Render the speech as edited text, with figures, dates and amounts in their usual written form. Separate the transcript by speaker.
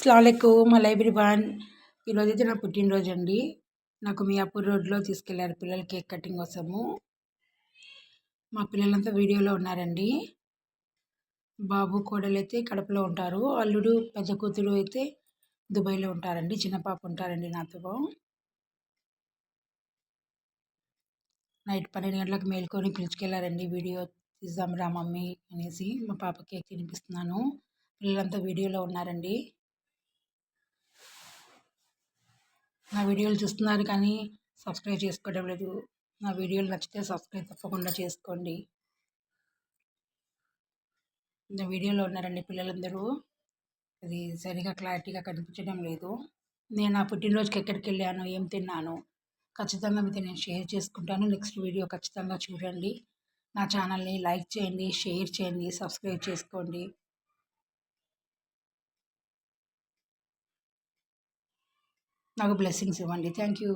Speaker 1: అస్సలాముఅలైకుం hello everyone. ఈరోజైతే నా పుట్టినరోజు అండి. నాకు మియాపూర్ రోడ్లో తీసుకెళ్లారు పిల్లలు కేక్ కటింగ్ కోసము. మా పిల్లలంతా వీడియోలో ఉన్నారండి. బాబు కోడలు అయితే కడపలో ఉంటారు, అల్లుడు పెద్ద కూతురు అయితే దుబాయ్లో ఉంటారండి, చిన్న పాప ఉంటారండి నాతో. నైట్ 12 గంటలకు మేల్కొని పిలుచుకెళ్లారండి. వీడియో తీద్దాం రా మమ్మీ అనేసి మా పాప కేక్ తినిపిస్తున్నాను. పిల్లలంతా వీడియోలో ఉన్నారండి. నా వీడియోలు చూస్తున్నారు కానీ సబ్స్క్రైబ్ చేసుకోవడం లేదు. నా వీడియోలు నచ్చితే సబ్స్క్రైబ్ తప్పకుండా చేసుకోండి. నా వీడియోలో ఉన్నారండి పిల్లలందరూ. అది సరిగా క్లారిటీగా కనిపించడం లేదు. నేను నా పుట్టినరోజుకి ఎక్కడికి వెళ్ళాను, ఏం తిన్నాను ఖచ్చితంగా మీతో నేను షేర్ చేసుకుంటాను. నెక్స్ట్ వీడియో ఖచ్చితంగా చూడండి. నా ఛానల్ని లైక్ చేయండి, షేర్ చేయండి, సబ్స్క్రైబ్ చేసుకోండి. నాకు బ్లెస్సింగ్స్ ఇవ్వండి. Thank you.